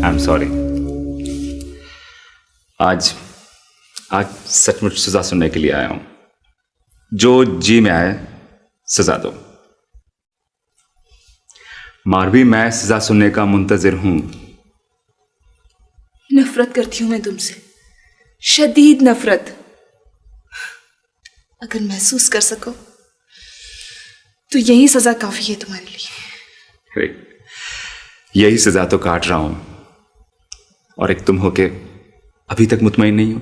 I am sorry. आज सचमुच सजा सुनने के लिए आया हूं। जो जी में आए सजा दो। मारवी, मैं सजा सुनने का मुंतजिर हूं। नफरत करती हूं मैं तुमसे, शदीद नफरत। अगर महसूस कर सको तो यही सजा काफी है तुम्हारे लिए। यही सजा तो काट रहा हूं, और एक तुम होके अभी तक मुतमईन नहीं हो।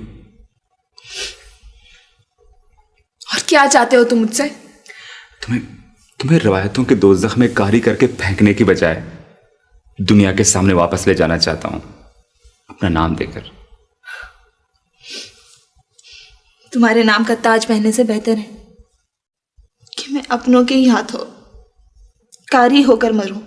और क्या चाहते हो तुम मुझसे? तुम्हें रवायतों के दोज़ख में कारी करके फेंकने की बजाय दुनिया के सामने वापस ले जाना चाहता हूं, अपना नाम देकर। तुम्हारे नाम का ताज पहनने से बेहतर है कि मैं अपनों के ही हाथों कारी होकर मरूं।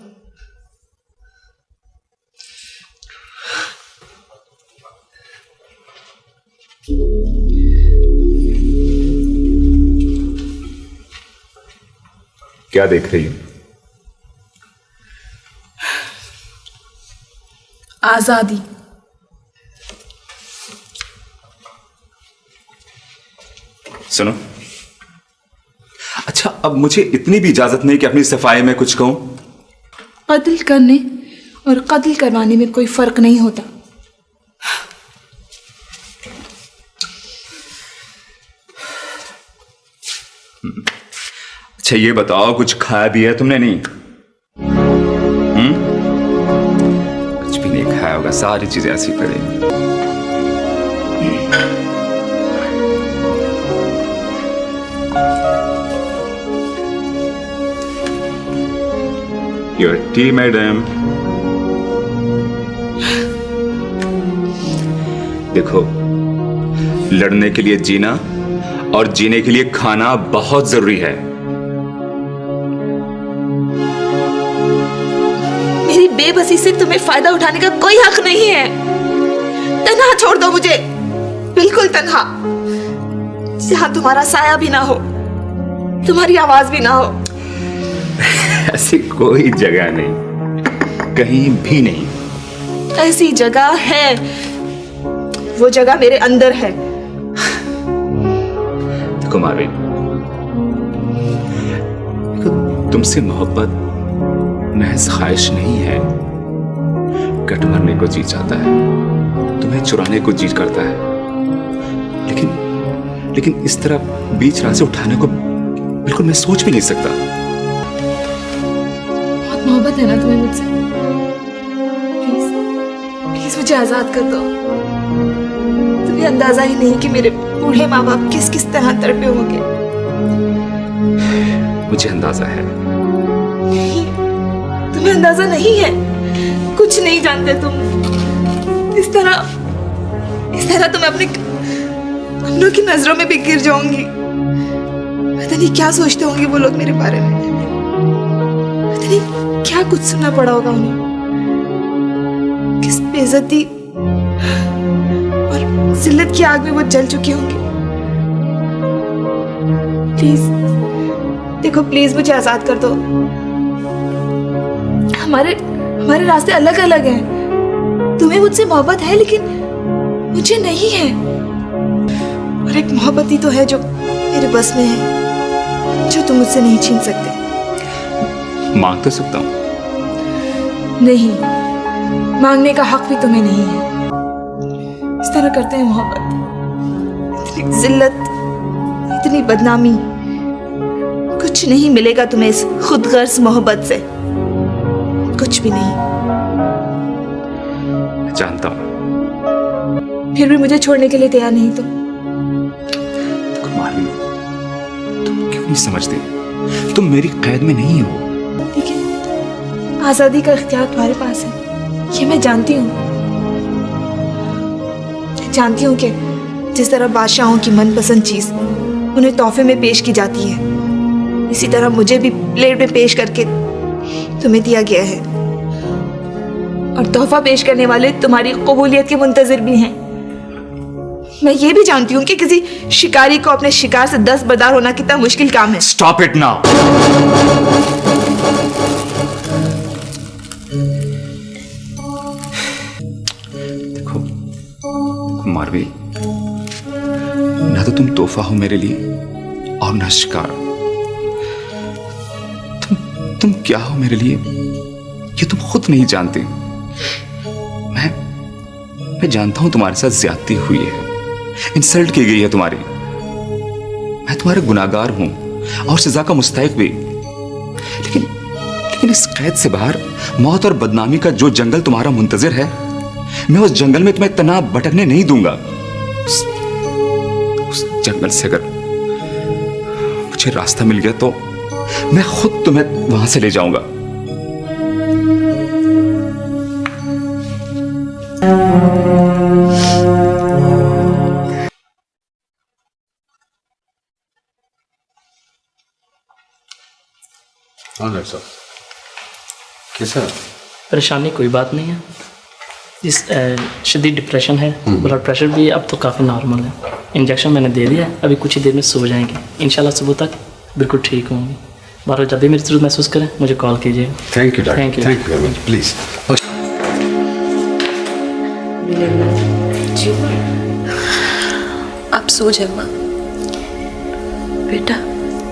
क्या देख रही हो? आजादी। सुनो, अच्छा, अब मुझे इतनी भी इजाजत नहीं कि अपनी सफाई में कुछ कहूं। कत्ल करने और कत्ल करवाने में कोई फर्क नहीं होता। अच्छा ये बताओ, कुछ खाया भी है तुमने? नहीं, कुछ भी नहीं खाया होगा, सारी चीजें ऐसी पड़ी। Your T madam. देखो, लड़ने के लिए जीना और जीने के लिए खाना बहुत जरूरी है। मेरी बेबसी से तुम्हें फायदा उठाने का कोई हक नहीं है। तन्हा छोड़ दो मुझे, बिल्कुल तन्हा, जहां तुम्हारा साया भी ना हो, तुम्हारी आवाज भी ना हो। ऐसी कोई जगह नहीं, कहीं भी नहीं। ऐसी जगह है, वो जगह मेरे अंदर है। देखो मारवी, तुमसे मोहब्बत महज ख्वाहिश नहीं है। कट मरने को जी चाहता है, तुम्हें चुराने को जी करता है, लेकिन इस तरह बीच राह से उठाने को बिल्कुल मैं सोच भी नहीं सकता। बहुत मोहब्बत है ना तुम्हें मुझसे? प्लीज प्लीज मुझे आजाद कर दो। तुम्हें अंदाजा ही नहीं कि मेरे बूढ़े माँ बाप किस किस तरह तड़पे होंगे। मुझे अंदाजा है। नहीं, तुम्हें अंदाजा नहीं है, कुछ नहीं जानते तुम। इस तरह तुम अपनों की नजरों में भी गिर जाऊंगी। पता नहीं क्या सोचते होंगे वो लोग मेरे बारे में। पता नहीं क्या कुछ सुनना पड़ा होगा उन्हें, किस बेइज्जती और जिल्लत की आग में वो जल चुके होंगे। प्लीज देखो, प्लीज मुझे आजाद कर दो। हमारे रास्ते अलग अलग हैं। तुम्हें मुझसे मोहब्बत है लेकिन मुझे नहीं है। और एक मोहब्बत ही तो है जो मेरे बस में है, जो तुम मुझसे नहीं छीन सकते। मांग तो सकता हूं। नहीं, मांगने का हक भी तुम्हें नहीं है। इस तरह करते हैं मोहब्बत, इतनी जिल्लत, इतनी बदनामी, कुछ नहीं मिलेगा तुम्हें इस खुदगर्ज मोहब्बत से, कुछ भी नहीं। जानता हूं। फिर भी मुझे छोड़ने के लिए तैयार नहीं तुम। मारवी, तुम क्यों नहीं समझती? तुम मेरी कैद में नहीं हो। लेकिन आजादी का इख्तियार तुम्हारे पास है, ये मैं जानती हूँ। जानती हूँ कि जिस तरह बादशाहों की मनपसंद चीज उन्हें तोहफे में पेश की जाती है, इसी तरह मुझे भी प्लेट में पेश करके तुम्हें दिया गया है। और तोहफा पेश करने वाले तुम्हारी कबूलियत के मुंतजिर भी हैं। मैं ये भी जानती हूँ कि किसी शिकारी को अपने शिकार से दस्तबरदार होना कितना मुश्किल काम है। Stop it now. मारवी, ना तो तुम तोहफा हो मेरे लिए और ना शिकार। तुम क्या हो मेरे लिए ये तुम खुद नहीं जानते। मैं जानता हूं तुम्हारे साथ ज्यादती हुई है, इंसल्ट की गई है तुम्हारी। मैं तुम्हारा गुनाहगार हूं और सजा का मुस्तहिक भी। लेकिन इस कैद से बाहर मौत और बदनामी का जो जंगल तुम्हारा मुंतजिर है, मैं उस जंगल में तुम्हें तना भटकने नहीं दूंगा। उस जंगल से अगर मुझे रास्ता मिल गया तो मैं खुद तुम्हें वहां से ले जाऊंगा। हाँ डॉक्टर साहब, कैसा? परेशानी कोई बात नहीं है, इस शदीद डिप्रेशन है, ब्लड प्रेशर भी अब तो काफ़ी नॉर्मल है। इंजेक्शन मैंने दे दिया है, अभी कुछ ही देर में सो जाएंगे। इंशाल्लाह सुबह तक बिल्कुल ठीक होंगे। बार जब भी मेरी ज़रूरत महसूस करें मुझे कॉल कीजिएगा। Thank you doctor, Thank you. Thank you very much, please. आप सो जाए माँ। बेटा,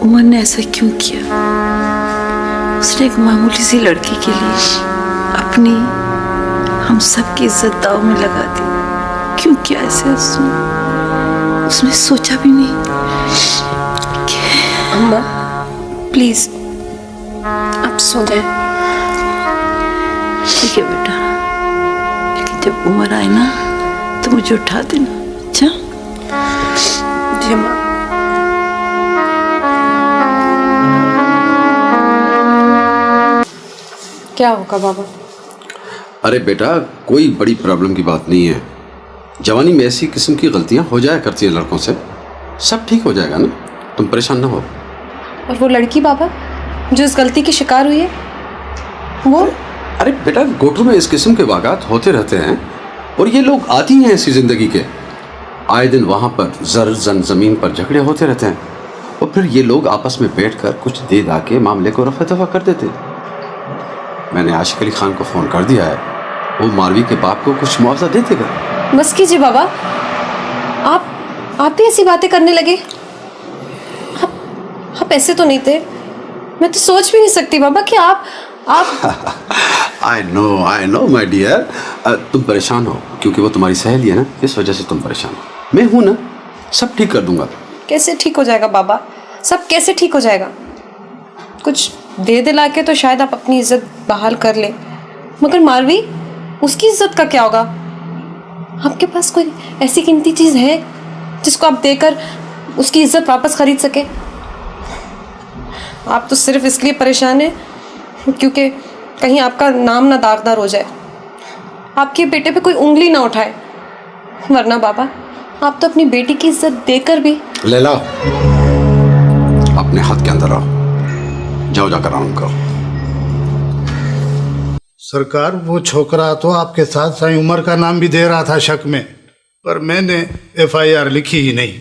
उमर ने ऐसा क्यों किया? उसने एक मामूली सी लड़की के लिए अपनी, हम सब की इज्जत दाव में लगा दी। क्यों किया ऐसे? उसने सोचा भी नहीं। अम्मा प्लीज आप सो जाए। ठीक है बेटा, लेकिन जब उम्र आए ना तो मुझे उठा देना। अच्छा? जी माँ। क्या होगा बाबा? अरे बेटा, कोई बड़ी प्रॉब्लम की बात नहीं है। जवानी में ऐसी किस्म की गलतियां हो जाया करती हैं लड़कों से, सब ठीक हो जाएगा ना, तुम परेशान ना हो। और वो लड़की बाबा जो इस गलती की शिकार हुई है, वो? अरे बेटा, गोटू में इस किस्म के वाक़ात होते रहते हैं और ये लोग आती हैं ऐसी ज़िंदगी के। आए दिन वहाँ पर ज़मीन पर झगड़े होते रहते हैं और फिर ये लोग आपस में बैठकर कुछ दे दा के मामले को रफा दफा कर देते। मैंने आशिक अली खान को फ़ोन कर दिया है, वो मारवी के बाप को कुछ मुआवजा दे देगा। बस कीजिए बाबा, आप भी ऐसी बातें करने लगे। आप ऐसे तो नहीं थे, मैं तो सोच भी नहीं सकती बाबा कि आप आई नो माय डियर, तुम परेशान हो क्योंकि वो तुम्हारी सहेली है ना, इस वजह से तुम परेशान हो। मैं हूं ना, सब ठीक कर दूंगा। कैसे ठीक हो जाएगा बाबा? सब कैसे ठीक हो जाएगा? कुछ दे दिला के तो शायद आप अपनी इज्जत बहाल कर ले, मगर मारवी, उसकी इज्जत का क्या होगा? आपके पास कोई ऐसी कीमती चीज है जिसको आप देकर उसकी इज्जत वापस खरीद सके? आप तो सिर्फ इसलिए परेशान हैं क्योंकि कहीं आपका नाम ना दागदार हो जाए, आपके बेटे पे कोई उंगली ना उठाए। वरना बाबा, आप तो अपनी बेटी की इज्जत देकर भी। लैला, अपने हाथ के अंदर आओ, जाओ जाकर आराम करो। सरकार, वो छोकरा तो आपके साथ साई उमर का नाम भी दे रहा था शक में, पर मैंने FIR लिखी ही नहीं।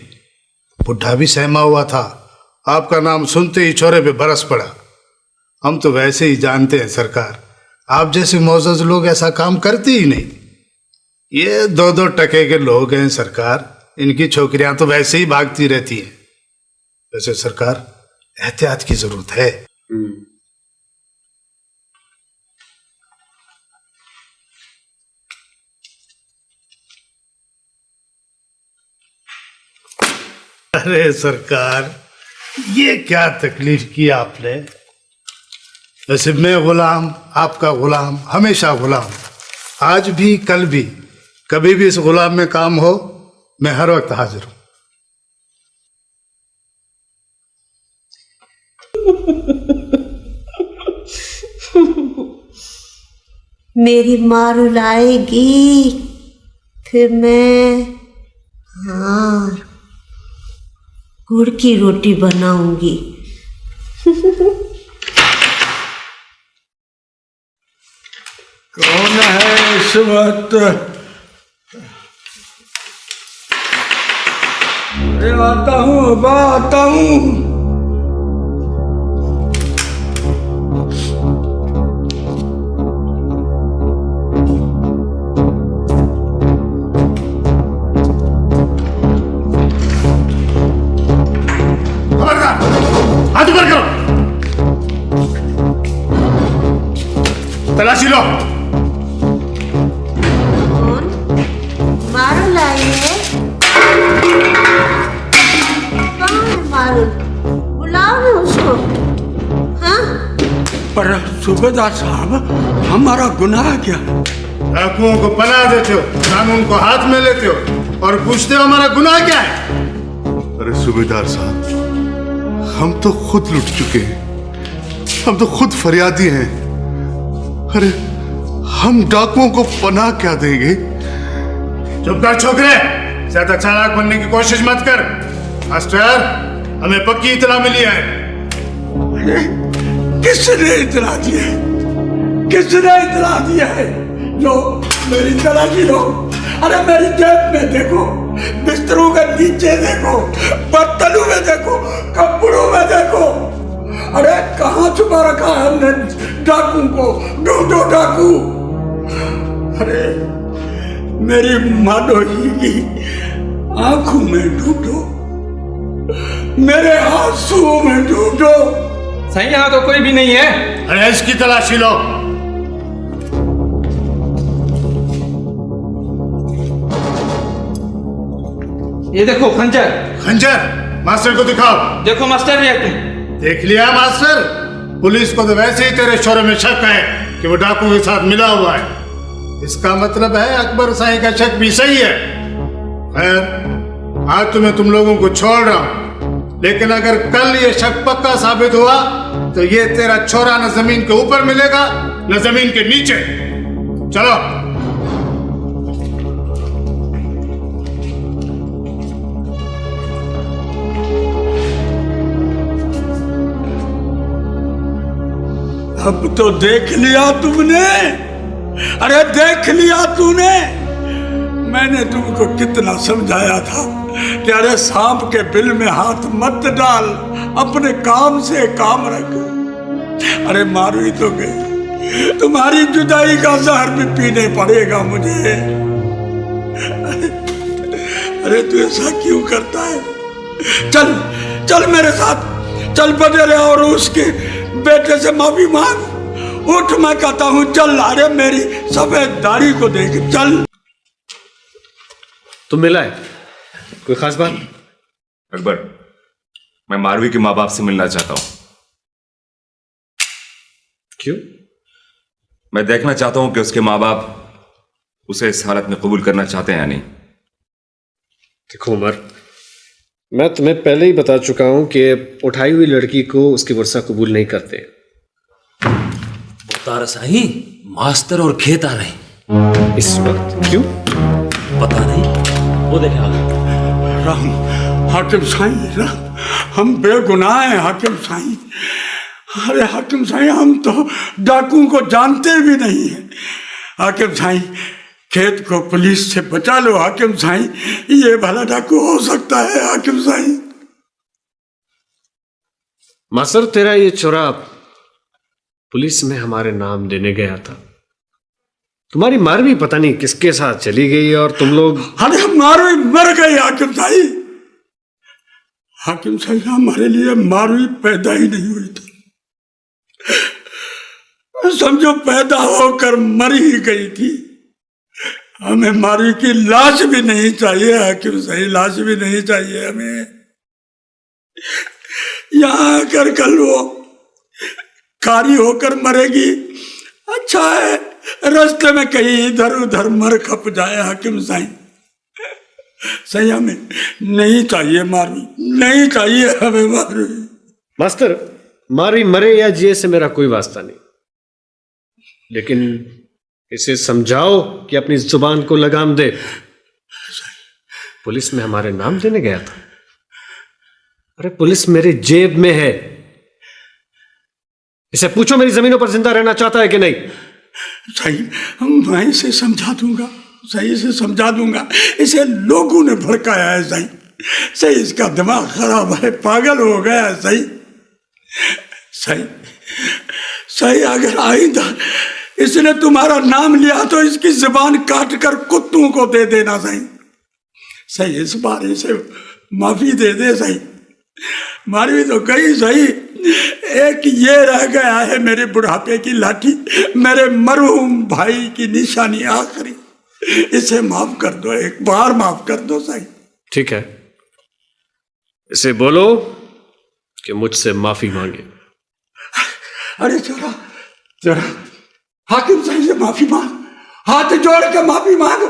बुढ़ा भी सहमा हुआ था, आपका नाम सुनते ही छोरे पे बरस पड़ा। हम तो वैसे ही जानते हैं सरकार, आप जैसे मोअज़्ज़ज़ लोग ऐसा काम करते ही नहीं। ये 2-2 टके के लोग हैं सरकार, इनकी छोकरियां तो वैसे ही भागती रहती हैं। वैसे सरकार, एहतियात की जरूरत है। अरे सरकार, ये क्या तकलीफ की आपने? वैसे मैं गुलाम, आपका गुलाम, हमेशा गुलाम, आज भी कल भी, कभी भी इस गुलाम में काम हो, मैं हर वक्त हाजिर हूं। मेरी माँ रुलाएगी, फिर मैं गुड़ की रोटी बनाऊंगी। कौन है इस वक्त? आता हूँ, आता हूँ। सूबेदार साहब, हमारा गुनाह क्या है? डाकुओं को पनाह देते हो, कानून को हाथ में लेते हो और पूछते हो हमारा गुनाह क्या है? अरे सूबेदार साहब, हम तो खुद लुट चुके हैं, हम तो खुद फरियादी हैं। अरे हम डाकुओं को पनाह क्या देंगे? चुप कर छोकरे, ज्यादा चालाक बनने की कोशिश मत कर। मास्टर, हमें पक्की इत्तला मिली है। किसने इतला दिया है? किसने इतला दिया है? लो मेरी तलाशी लो। अरे मेरी जेब में देखो, बिस्तरों के नीचे देखो, बर्तनों में देखो, कपड़ों में देखो। अरे कहाँ छुपा रखा है हमने डाकू को? ढूंढो डाकू। अरे मेरी माधोही की आंखों में ढूंढो, मेरे आंसुओं में ढूंढो। सही, यहाँ तो कोई भी नहीं है। अरे इसकी तलाशी लो। ये देखो खंजर। खंजर? मास्टर को दिखाओ। देखो मास्टर, ये तुम देख लिया मास्टर? पुलिस को तो वैसे ही तेरे शोरे में शक है कि वो डाकू के साथ मिला हुआ है। इसका मतलब है अकबर साई का शक भी सही है। खैर, आज तो मैं तुम लोगों को छोड़ रहा हूं, लेकिन अगर कल ये शक पक्का साबित हुआ तो ये तेरा छोरा न जमीन के ऊपर मिलेगा न जमीन के नीचे। चलो। अब तो देख लिया तुमने। अरे देख लिया तूने। मैंने तुमको कितना समझाया था कि अरे सांप के बिल में हाथ मत डाल, अपने काम से काम रख। अरे मारू ही तो गई, तुम्हारी जुदाई का जहर भी पीने पड़ेगा मुझे। अरे तू ऐसा क्यों करता है? चल चल मेरे साथ, चल बदले और उसके बेटे से माफी मांग। उठ, मैं कहता हूं चल। अरे मेरी सफेद दाढ़ी को देख, चल। तुम मिला है? कोई खास बात? अकबर, मैं मारवी के माँ बाप से मिलना चाहता हूं। क्यों? मैं देखना चाहता हूं कि उसके माँ बाप उसे इस हालत में कबूल करना चाहते हैं या नहीं। देखो उमर, मैं तुम्हें पहले ही बता चुका हूं कि उठाई हुई लड़की को उसकी वर्षा कबूल नहीं करते। तारसाही, मास्टर और खेत आ रहे इस वक्त। क्यों? पता नहीं, वो देखा। राम, हाकिम साईं, हम बेगुनाह हैं हाकिम साईं। अरे हाकिम साईं, हम तो डाकू को जानते भी नहीं हैं। हाकिम साईं, खेत को पुलिस से बचा लो हाकिम साईं, ये भला डाकू हो सकता है हाकिम साईं। मास्टर, तेरा ये चोरा पुलिस में हमारे नाम देने गया था। तुम्हारी मारवी पता नहीं किसके साथ चली गई और तुम लोग। अरे मारवी मर गई हाकिम साईं। हाकिम साईं, हमारे लिए मारवी पैदा ही नहीं हुई थी। समझो पैदा होकर मर ही गई थी। हमें मारवी की लाश भी नहीं चाहिए हाकिम साईं, लाश भी नहीं चाहिए हमें। यहां आकर कल वो कारी होकर मरेगी, अच्छा है रास्ते में कहीं इधर उधर मर खप जाए हाकिम साईं। सही, हमें नहीं चाहिए मारवी, नहीं चाहिए हमें मारवी। मास्टर, मारवी मरे या जिए से मेरा कोई वास्ता नहीं, लेकिन इसे समझाओ कि अपनी जुबान को लगाम दे। पुलिस में हमारे नाम देने गया था। अरे पुलिस मेरी जेब में है। इसे पूछो मेरी जमीनों पर जिंदा रहना चाहता है कि नहीं। सही, मैं इसे समझा दूंगा, सही से समझा दूंगा। इसे लोगों ने भड़काया है सही, सही इसका दिमाग खराब है, पागल हो गया है सही। सही सही, अगर आइंदा इसने तुम्हारा नाम लिया तो इसकी जुबान काट कर कुत्तों को दे देना सही। सही, इस बार इसे माफी दे दे सही। मारवी तो गई सही, एक ये रह गया है मेरे बुढ़ापे की लाठी, मेरे मरहूम भाई की निशानी आखिरी। इसे माफ कर दो, एक बार माफ कर दो सही। ठीक है, इसे बोलो कि मुझसे माफी मांगे। अरे चोरा, जरा हाकिम साहब से माफी मांग, हाथ जोड़ के माफी मांग।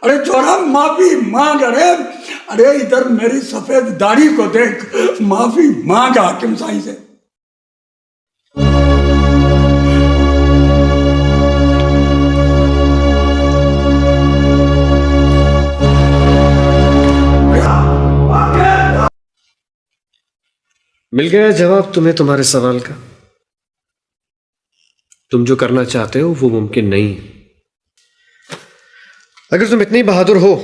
अरे जोरा माफी मांग। अरे इधर मेरी सफेद दाढ़ी को देख, माफी मांग हाकिम साहब से। मिल गया जवाब तुम्हें तुम्हारे सवाल का। तुम जो करना चाहते हो वो मुमकिन नहीं है। अगर तुम इतनी बहादुर हो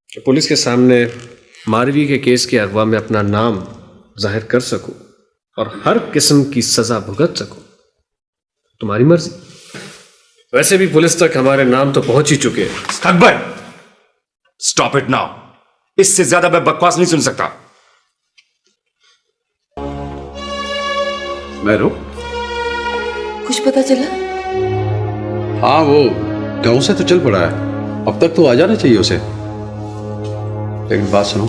कि पुलिस के सामने मारवी के केस के अगवा में अपना नाम जाहिर कर सको और हर किस्म की सजा भुगत सको, तुम्हारी मर्जी। वैसे भी पुलिस तक हमारे नाम तो पहुंच ही चुके हैं। Akbar, stop it now. इससे ज्यादा मैं बकवास नहीं सुन सकता। मैरो, कुछ पता चला? हाँ, वो गांव से तो चल पड़ा है। अब तक तो आ जाना चाहिए उसे। लेकिन बात सुनो,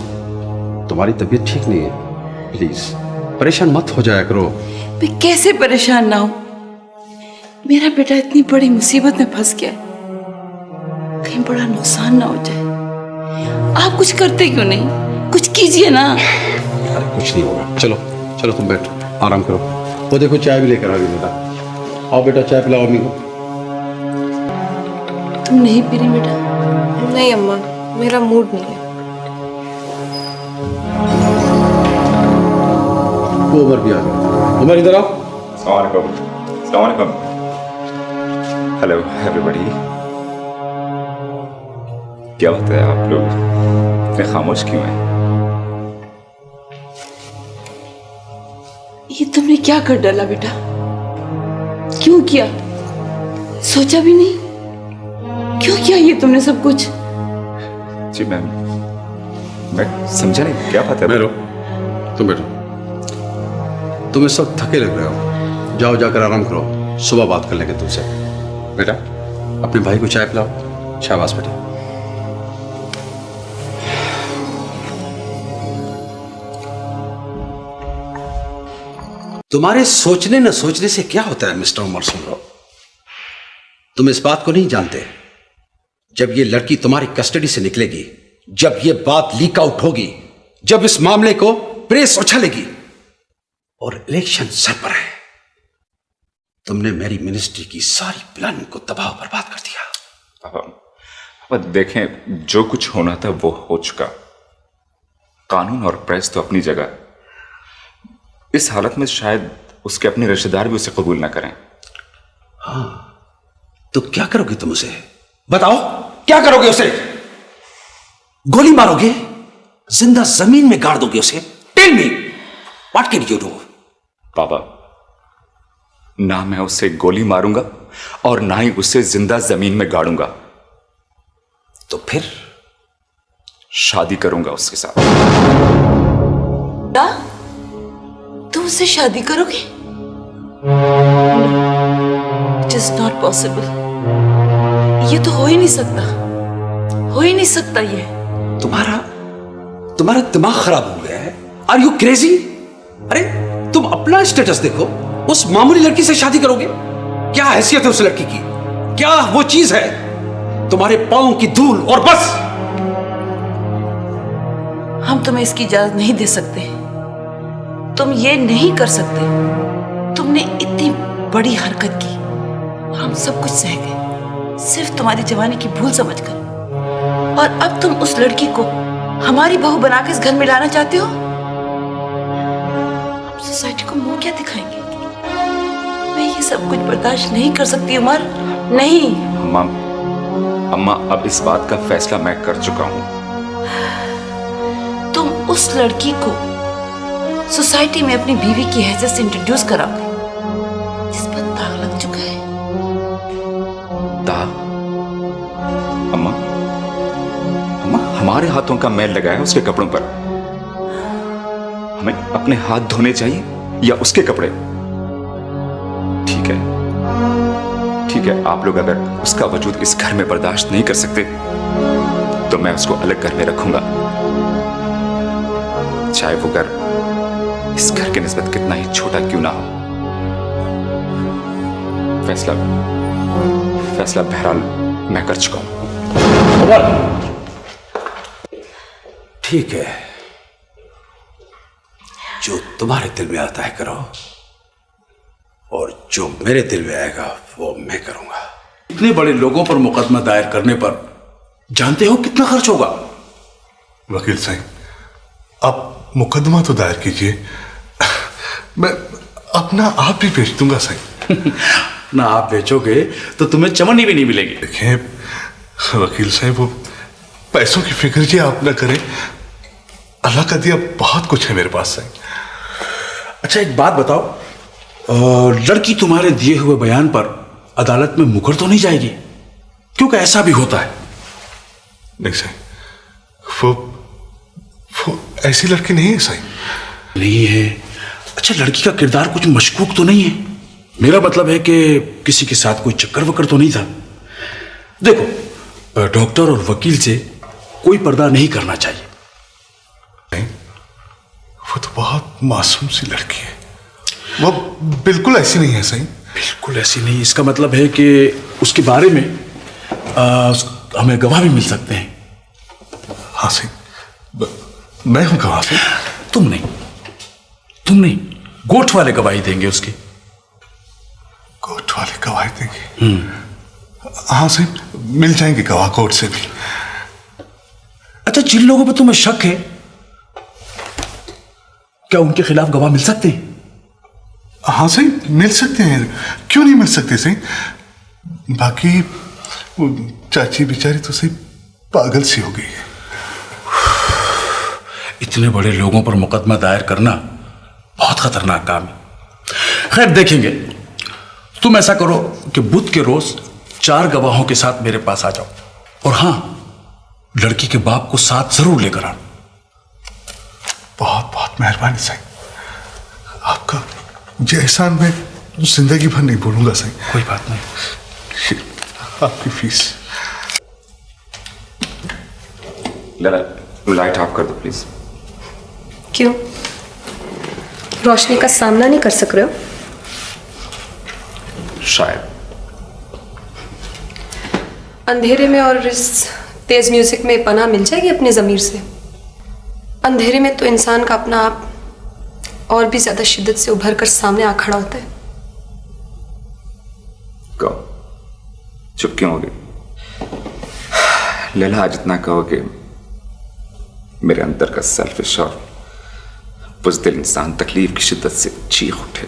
तुम्हारी तबीयत ठीक नहीं है। प्लीज परेशान मत हो जाया करो। मैं कैसे परेशान ना हूं? मेरा बेटा इतनी बड़ी मुसीबत में फंस गया है, कहीं बड़ा नुकसान ना हो जाए। आप कुछ करते क्यों नहीं? कुछ कीजिए ना। अरे कुछ नहीं होगा। चलो चलो, तुम बैठो, आराम करो। वो देखो चाय भी लेकर आ गई बेटा। आओ बेटा, चाय पिलाओ अम्मी को। तुम नहीं पी रही बेटा? नहीं अम्मा, मेरा मूड नहीं है। वो उमर भी आ गया। उमर इधर आओ। Hello everybody. क्या बात है, आप लोग इतने खामोश क्यों हैं? ये तुमने क्या कर डाला बेटा? क्यों किया? सोचा भी नहीं? क्यों किया ये तुमने सब कुछ? जी मैम, मैं समझा नहीं, क्या बात है? मैरो, तुम बैठो। तुम इस वक्त थके लग रहे हो, जाओ जाकर आराम करो। सुबह बात कर लेंगे तुमसे। बेटा, अपने भाई को चाय पिलाओ। शाबाश बेटा। तुम्हारे सोचने न सोचने से क्या होता है मिस्टर उमर सुनरो? तुम इस बात को नहीं जानते, जब ये लड़की तुम्हारी कस्टडी से निकलेगी, जब ये बात लीक आउट होगी, जब इस मामले को प्रेस उछालेगी और इलेक्शन सर पर है, तुमने मेरी मिनिस्ट्री की सारी प्लानिंग को तबाह बर्बाद कर दिया। अब देखें, जो कुछ होना था वो हो चुका। कानून और प्रेस तो अपनी जगह। इस हालत में शायद उसके अपने रिश्तेदार भी उसे कबूल ना करें। हाँ, तो क्या करोगे तुम उसे? बताओ, क्या करोगे उसे? गोली मारोगे? जिंदा जमीन में गाड़ दोगे उसे? Tell me, what can you do? बाबा, ना मैं उसे गोली मारूंगा और ना ही उसे जिंदा जमीन में गाड़ूंगा। तो फिर? शादी करूंगा उसके साथ। क्या? तुम उससे शादी करोगे? It is not possible. ये तो हो ही नहीं सकता, हो ही नहीं सकता ये। तुम्हारा दिमाग खराब हो गया है? Are you crazy? अरे तुम अपना स्टेटस देखो। उस मामूली लड़की से शादी करोगे? क्या हैसियत है उस लड़की की? क्या वो चीज है? तुम्हारे पांव की धूल और बस। हम तुम्हें इसकी इजाजत नहीं दे सकते। तुम ये नहीं कर सकते। तुमने इतनी बड़ी हरकत की, हम सब कुछ सह गए, सिर्फ तुम्हारी जवानी की भूल समझकर। और अब तुम उस लड़की को हमारी बहू बनाकर इस घर में लाना चाहते हो? हम सोसाइटी को मुंह क्या दिखाएंगे? मैं ये सब कुछ बर्दाश्त नहीं कर सकती उमर, नहीं। अम्मा, अब इस बात का फैसला मैं कर चुका हूं। तुम उस लड़की को सोसाइटी में अपनी बीवी की हैसियत से इंट्रोड्यूस कराओगे, जिस पर दाग लग चुका है। दाग? अम्मा, हमारे हाथों का मैल लगा है उसके कपड़ों पर। हमें अपने हाथ धोने चाहिए या उसके कपड़े? ठीक है, आप लोग अगर उसका वजूद इस घर में बर्दाश्त नहीं कर सकते तो मैं उसको अलग घर में रखूंगा, चाहे वो घर इस घर के निस्बत कितना ही छोटा क्यों ना हो। फैसला बहरहाल मैं कर चुका हूं। ठीक है, जो तुम्हारे दिल में आता है करो, और जो मेरे दिल में आएगा वो मैं करूंगा। इतने बड़े लोगों पर मुकदमा दायर करने पर जानते हो कितना खर्च होगा? वकील साहब, आप मुकदमा तो दायर कीजिए, मैं अपना आप भी बेच दूंगा साहब। ना आप बेचोगे तो तुम्हें चमनी भी नहीं मिलेगी। देखिए वकील साहब, वो पैसों की फिक्र जी आप ना करें, अल्लाह का दिया बहुत कुछ है मेरे पास साहब। अच्छा एक बात बताओ, लड़की तुम्हारे दिए हुए बयान पर अदालत में मुकर तो नहीं जाएगी? क्योंकि ऐसा भी होता है। नहीं साहब, वो ऐसी लड़की नहीं है साहब। नहीं है? अच्छा लड़की का किरदार कुछ मशकूक तो नहीं है? मेरा मतलब है कि किसी के साथ कोई चक्कर वक्कर तो नहीं था? देखो, डॉक्टर और वकील से कोई पर्दा नहीं करना चाहिए। नहीं, वो तो बहुत मासूम सी लड़की है, वो बिल्कुल ऐसी नहीं है सही। बिल्कुल ऐसी नहीं, इसका मतलब है कि उसके बारे में हमें गवाह भी मिल सकते हैं। हाँ सही, मैं हूं गवाह से। तुम नहीं, गोठ वाले गवाही देंगे उसकी। कोर्ट वाले गवाही देंगे? हाँ सही, मिल जाएंगे गवाह कोर्ट से भी। अच्छा जिन लोगों पर तुम्हें शक है, क्या उनके खिलाफ गवाह मिल सकते हैं? हाँ सही, मिल सकते हैं, क्यों नहीं मिल सकते सही। बाकी वो चाची बेचारी तो सही पागल सी हो गई है। इतने बड़े लोगों पर मुकदमा दायर करना बहुत खतरनाक काम है। खैर देखेंगे। तुम ऐसा करो कि बुध के रोज 4 गवाहों के साथ मेरे पास आ जाओ, और हां, लड़की के बाप को साथ जरूर लेकर आना। बहुत बहुत मेहरबानी साहब, आपका ये एहसान मैं जिंदगी भर नहीं भूलूंगा साहब। कोई बात नहीं। आपकी फीस। लाइट ऑफ कर दो प्लीज। क्यों? रोशनी का सामना नहीं कर सक रहे हो? शायद। अंधेरे में और इस तेज म्यूजिक में पनाह मिल जाएगी अपने ज़मीर से। अंधेरे में तो इंसान का अपना आप और भी ज्यादा शिद्दत से उभर कर सामने आ खड़ा होता है। कहो, चुप क्यों हो गई? लैला, आज इतना कहो कि मेरे अंदर का सेल्फिश और बुज़दिल इंसान तकलीफ की शिद्दत से चीख उठे।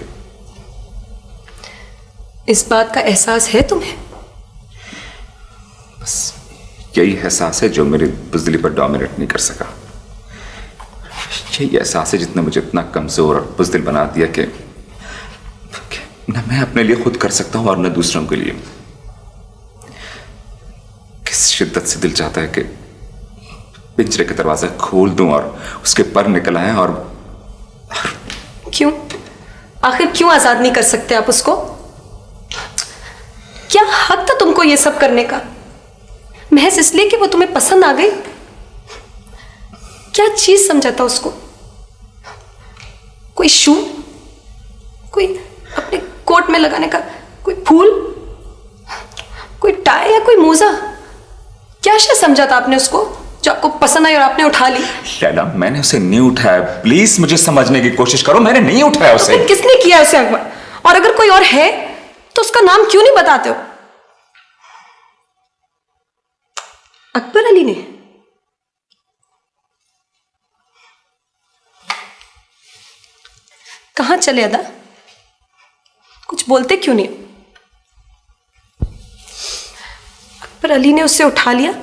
इस बात का एहसास है तुम्हें? बस यही एहसास है जो मेरी बुज़दिली पर डोमिनेट नहीं कर सका। यही एहसास है जितने मुझे इतना कमजोर और बुज़दिल बना दिया कि न मैं अपने लिए खुद कर सकता हूं और न दूसरों के लिए। किस शिद्दत से दिल चाहता है कि पिंजरे का दरवाजा खोल दूं और उसके पर निकल आए। और क्यों? आखिर क्यों आजाद नहीं कर सकते आप उसको? क्या हक था तुमको ये सब करने का, महज इसलिए कि वो तुम्हें पसंद आ गई? क्या चीज समझा था उसको? कोई शू, कोई अपने कोट में लगाने का कोई फूल, कोई टाई या कोई मोजा? क्या शय समझा था आपने उसको जो आपको पसंद आई और आपने उठा ली? लैला, मैंने उसे नहीं उठाया। प्लीज मुझे समझने की कोशिश करो, मैंने नहीं उठाया उसे। तो किसने किया उसे अगवा? और अगर कोई और है तो उसका नाम क्यों नहीं बताते हो? अकबर अली ने? कहां चले अदा? कुछ बोलते क्यों नहीं? अकबर अली ने उसे उठा लिया,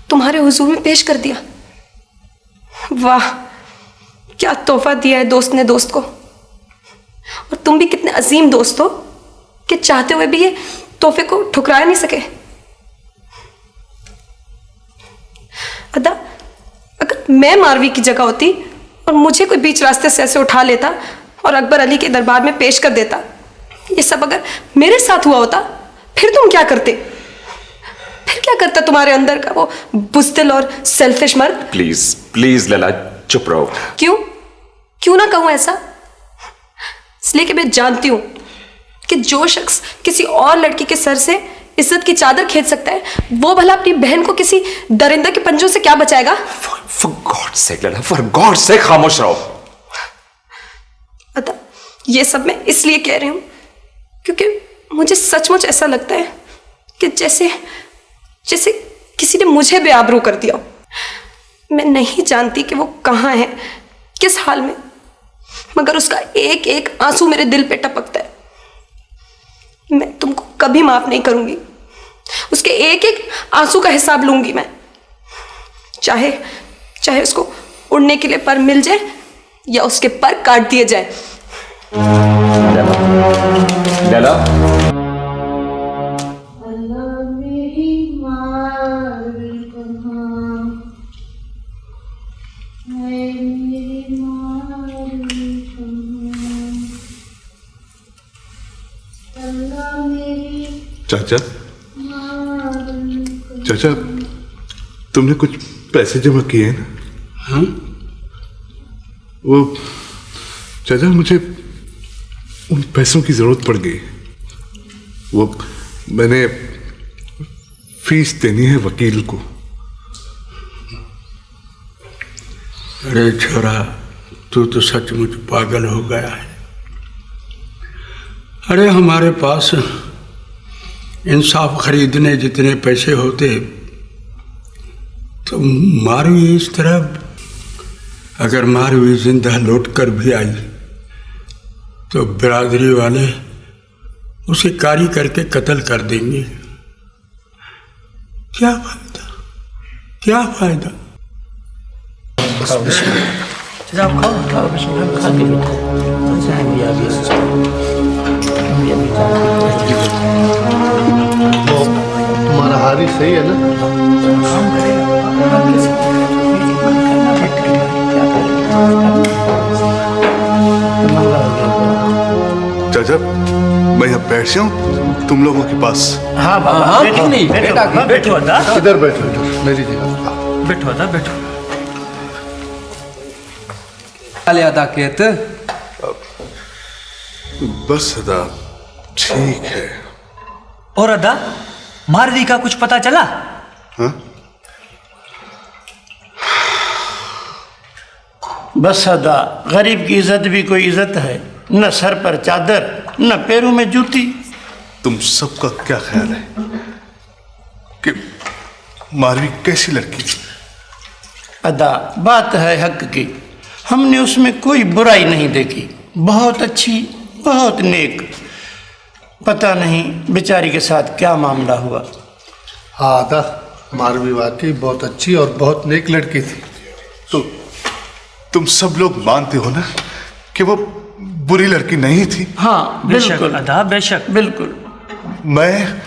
तुम्हारे हुजूर में पेश कर दिया। वाह, क्या तोहफा दिया है दोस्त ने दोस्त को। और तुम भी कितने अजीम दोस्त हो कि चाहते हुए भी ये तोहफे को ठुकरा नहीं सके। अदा, अगर मैं मारवी की जगह होती और मुझे कोई बीच रास्ते से ऐसे उठा लेता और अकबर अली के दरबार में पेश कर देता, ये सब अगर मेरे साथ हुआ होता, फिर तुम क्या करते? फिर क्या करता तुम्हारे अंदर का वो बुज़दिल और सेल्फिश मर्द? प्लीज प्लीज लैला, चुप रहो। क्यों? क्यों ना कहूं ऐसा? इसलिए कि मैं जानती हूं कि जो शख्स किसी और लड़की के सर से इज्जत की चादर खींच सकता है, वो भला अपनी बहन को किसी दरिंदा के पंजों से क्या बचाएगा? For God's sake, Laila, for God's sake, खामोश रहो। अतः ये सब मैं इसलिए कह रही हूँ क्योंकि मुझे सचमुच ऐसा लगता है कि जैसे जैसे किसी ने मुझे बेआबरू कर दिया। मैं नहीं जानती कि वो कहाँ है, किस हाल में, मगर उसका एक एक आंसू मेरे दिल पे टपकता है। मैं तुमको कभी माफ नहीं करूंगी। उसके एक एक आंसू का हिसाब लूंगी मैं, चाहे चाहे उसको उड़ने के लिए पर मिल जाए या उसके पर काट दिए जाए। लैला, चाचा, चाचा, तुमने कुछ पैसे जमा किए हैं ना? हाँ? वो चाचा, मुझे उन पैसों की जरूरत पड़ गई। वो मैंने फीस देनी है वकील को। अरे छोरा, तू तो सचमुच पागल हो गया है। अरे हमारे पास इंसाफ खरीदने जितने पैसे होते तो मारवी इस तरह, अगर मारवी जिंदा लौट कर भी आई तो बिरादरी वाले उसे कारी करके कत्ल कर देंगे। क्या फायदा, क्या फायदा? तुम्हारा हारी सही है ना? चाचा, मैं यहाँ बैठ जाऊँ तुम लोगों के पास? हाँ बाबा, बैठो नहीं, बैठो अदा, इधर बैठो, इधर मेरी जगह। बैठो अदा, बैठो। अदा केत बस अदा, ठीक है। और अदा, मारवी का कुछ पता चला? हाँ? बस अदा, गरीब की इज्जत भी कोई इज्जत है, न सर पर चादर न पैरों में जूती। तुम सबका क्या ख्याल है कि मारवी कैसी लड़की थी? अदा, बात है हक की, हमने उसमें कोई बुराई नहीं देखी। बहुत अच्छी, बहुत नेक। पता नहीं बेचारी के साथ क्या मामला हुआ। हाँ आदा, मारवी वाकई बहुत अच्छी और बहुत नेक लड़की थी। तो तुम सब लोग मानते हो ना कि वो बुरी लड़की नहीं थी? हाँ बिल्कुल अदा, बेशक, बिल्कुल। मैं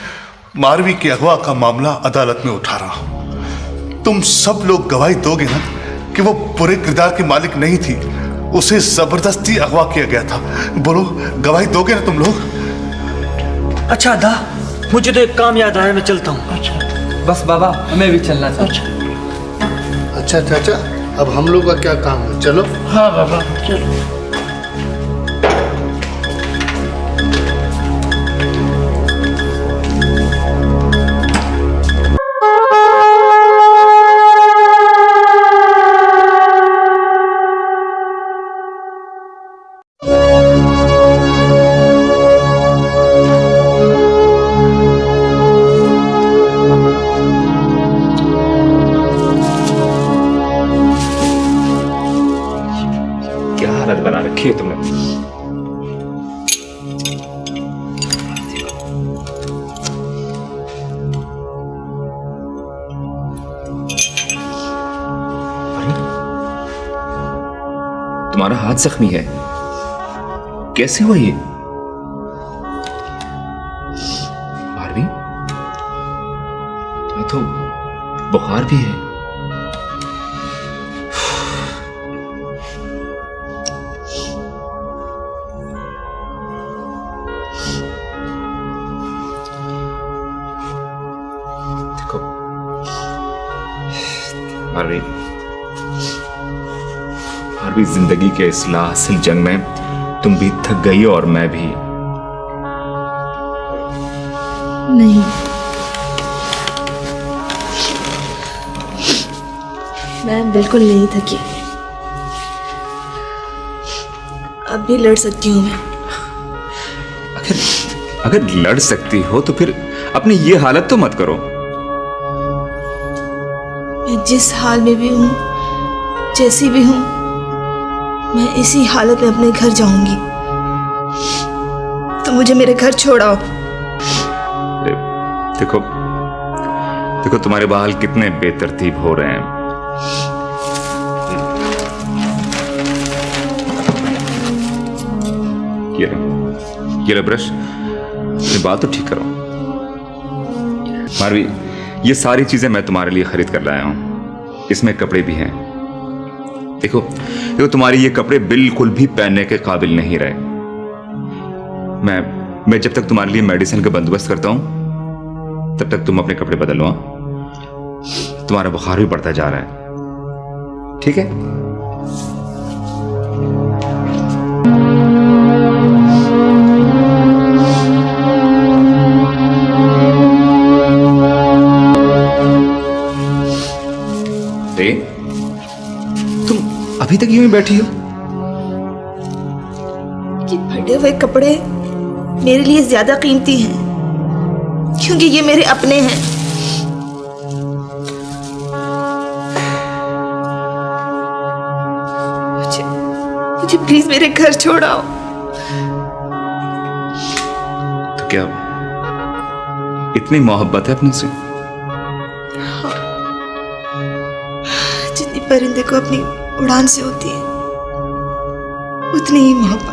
मारवी के अगवा का मामला अदालत में उठा रहा हूं। तुम सब लोग गवाही दोगे ना कि वो बुरे किरदार की मालिक नहीं थी, उसे जबरदस्ती अगवा किया गया था। बोलो, गवाही दोगे ना तुम लोग? अच्छा अदा, मुझे तो एक काम याद आया, मैं चलता हूँ। अच्छा बस बाबा, हमें भी चलना चाहिए। अच्छा चाचा, अब हम लोग का क्या काम है? चलो। हाँ बाबा, चलो। बना रखी है तुमने। तुम्हारा हाथ जख्मी है, कैसे हुआ ये? मारवी, तुम्हें तो बुखार भी है। मारवी, जिंदगी के इस लासिल जंग में तुम भी थक गई और मैं भी। नहीं, मैं बिल्कुल नहीं थकी। अब भी लड़ सकती हूँ मैं। अगर लड़ सकती हो तो फिर अपनी ये हालत तो मत करो। मैं जिस हाल में भी हूँ, जैसी भी हूँ, मैं इसी हालत में अपने घर जाऊंगी। तो मुझे मेरे घर छोड़ाओ। देखो देखो तुम्हारे बाल कितने बेतरतीब हो रहे हैं। ये लो ब्रश, ये बाल तो ठीक करो। मारवी, ये सारी चीजें मैं तुम्हारे लिए खरीद कर लाया हूं। इसमें कपड़े भी हैं। देखो देखो, तुम्हारे ये कपड़े बिल्कुल भी पहनने के काबिल नहीं रहे। मैं जब तक तुम्हारे लिए मेडिसिन का बंदोबस्त करता हूं तब तक तुम अपने कपड़े बदल लो। तुम्हारा बुखार भी बढ़ता जा रहा है, ठीक है? तुम अभी तक यूं ही बैठी हो? ये फटे हुए कपड़े मेरे लिए ज्यादा कीमती हैं, क्योंकि ये मेरे अपने हैं। मुझे प्लीज मेरे घर छोड़ाओ। तो क्या इतनी मोहब्बत है अपने से? जितनी परिंदे को अपनी उड़ान से होती है, उतनी ही मोहब्बत।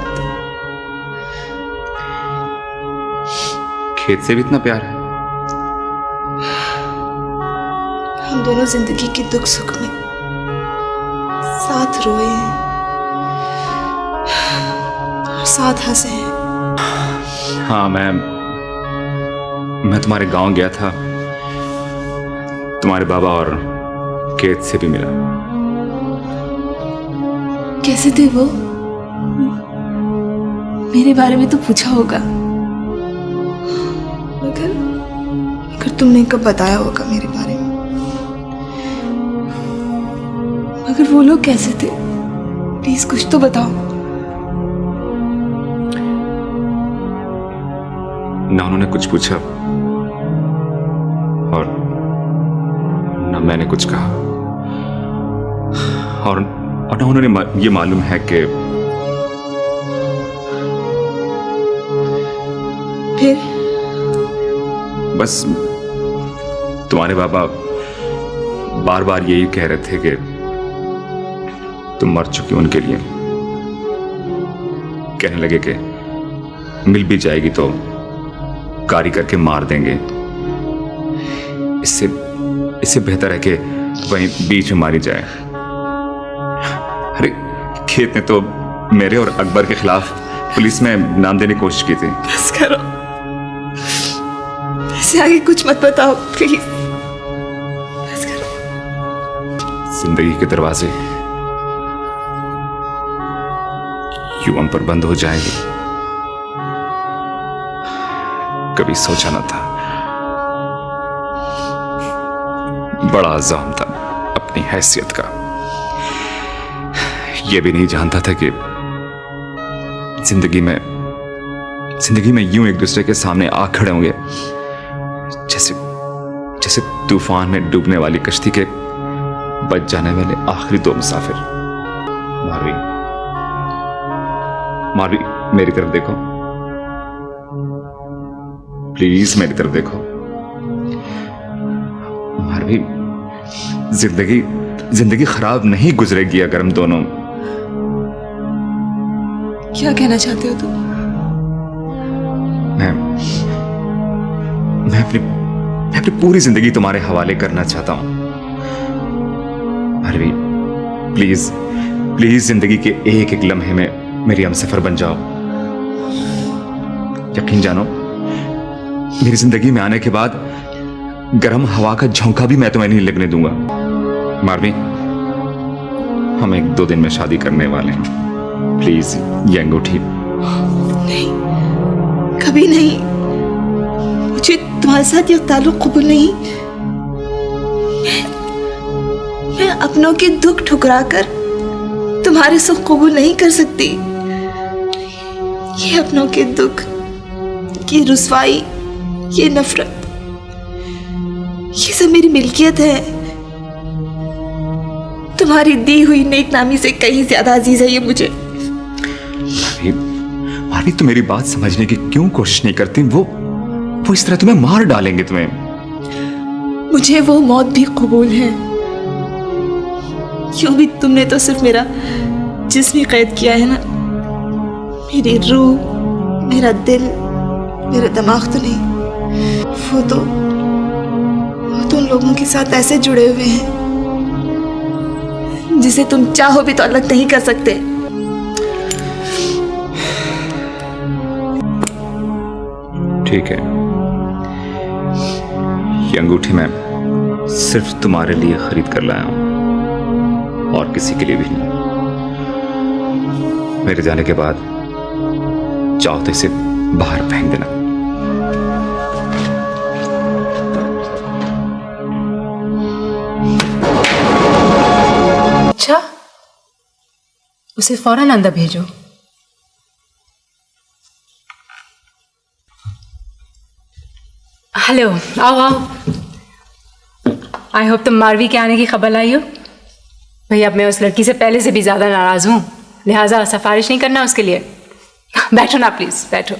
खेत से भी इतना प्यार है? हम दोनों जिंदगी के दुख सुख में साथ रोए हैं और साथ हंसे हैं। हाँ, मैं तुम्हारे गांव गया था। तुम्हारे बाबा और केत से भी मिला। कैसे थे वो? मेरे बारे में तो पूछा होगा, मगर तुमने कब बताया होगा मेरे बारे में? मगर वो लोग कैसे थे? प्लीज कुछ तो बताओ। ना उन्होंने कुछ पूछा और ना मैंने कुछ कहा, और ना उन्होंने ये मालूम है कि फिर बस तुम्हारे बाबा बार बार यही कह रहे थे कि तुम मर चुकी उनके लिए। कहने लगे कि मिल भी जाएगी तो कारी करके मार देंगे। इससे बेहतर है कि वहीं बीच में मारी जाए। अरे खेत ने तो मेरे और अकबर के खिलाफ पुलिस में नाम देने की कोशिश की थी। बस करो, इससे आगे कुछ मत बताओ प्लीज। बस करो। जिंदगी के दरवाजे यूं हम पर बंद हो जाएंगे, कभी सोचा न था। बड़ा अज़म था अपनी हैसियत का। यह भी नहीं जानता था कि जिंदगी में यूं एक दूसरे के सामने आ खड़े होंगे जैसे तूफान में डूबने वाली कश्ती के बच जाने वाले आखिरी दो मुसाफिर। मारवी, मेरी तरफ देखो प्लीज, मेरी तरफ देखो। मारवी, जिंदगी खराब नहीं गुजरेगी अगर हम दोनों। क्या कहना चाहते हो तुम? मैं अपनी पूरी जिंदगी तुम्हारे हवाले करना चाहता हूं। मारवी, प्लीज जिंदगी के एक एक लम्हे में मेरी हमसफर बन जाओ। यकीन जानो, मेरी जिंदगी में आने के बाद गर्म हवा का झोंका भी मैं तुम्हें नहीं लगने दूंगा। मारवी, हम 1-2 दिन में शादी करने वाले हैं। प्लीज ये अंगूठी। नहीं, कभी नहीं। मुझे तुम्हारे साथ ये ताल्लुक कबूल नहीं। मैं अपनों के दुख ठुकरा कर तुम्हारे सुख कबूल नहीं कर सकती। ये अपनों के दुख, ये रुसवाई, ये नफरत, ये सब मेरी मिल्कियत है। तुम्हारी दी हुई नेक नामी से कहीं ज्यादा अजीज है ये मुझे। मारवी, तुम मेरी बात समझने की क्यों कोशिश नहीं करती? वो इस तरह तुम्हें मार डालेंगे तुम्हें। मुझे वो मौत भी कबूल है। क्यों भी तुमने तो सिर्फ मेरा जिस्म ही कैद किया है ना, मेरी रूह, मेरा दिल, मेरा दिमाग तो नहीं। वो तो उन लोगों के साथ ऐसे जुड़े हुए हैं जिसे तुम चाहो भी तो अलग नहीं कर सकते। ठीक है, ये अंगूठी मैं सिर्फ तुम्हारे लिए खरीद कर लाया हूं और किसी के लिए भी नहीं। मेरे जाने के बाद चाहो तो इसे बाहर फेंक देना। अच्छा, उसे फौरन अंदर भेजो। हेलो, आओ आओ। आई होप तुम मारवी के आने की खबर लाई हो। भैया, अब मैं उस लड़की से पहले से भी ज्यादा नाराज हूं, लिहाजा सिफारिश नहीं करना उसके लिए। बैठो ना प्लीज, बैठो।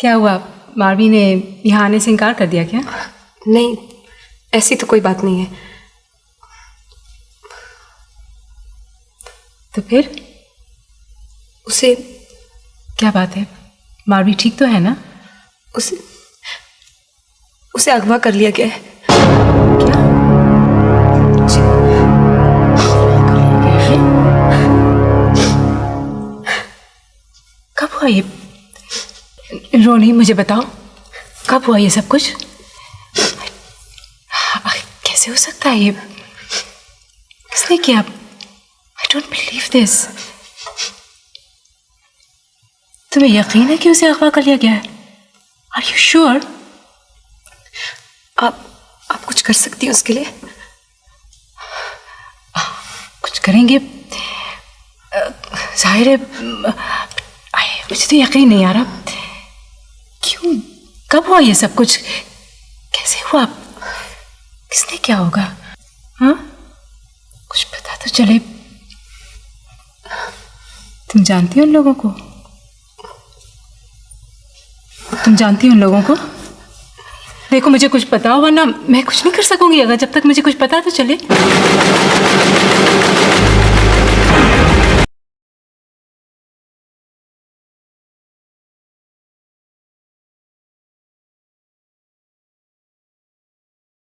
क्या हुआ, मारवी ने यहाँ आने से इनकार कर दिया क्या? नहीं, ऐसी तो कोई बात नहीं है। तो फिर उसे क्या बात है? मारवी ठीक तो है ना? उसे अगवा कर लिया गया है। कब हुआ ये? रोनी, मुझे बताओ, कब हुआ ये सब कुछ? कैसे हो सकता है ये? किसने किया? I don't believe this. तुम्हें यकीन है कि उसे अगवा कर लिया गया है? Are you sure? आप कुछ कर सकती हैं उसके लिए? कुछ करेंगे, जाहिर है। मुझे तो यकीन नहीं आ रहा। क्यों? कब हुआ ये सब कुछ? कैसे हुआ? किसने क्या होगा? हाँ, कुछ पता तो चले। तुम जानती हो उन लोगों को? तुम जानती हो उन लोगों को? देखो, मुझे कुछ पता हो, वरना मैं कुछ नहीं कर सकूंगी अगर जब तक मुझे कुछ पता तो चले।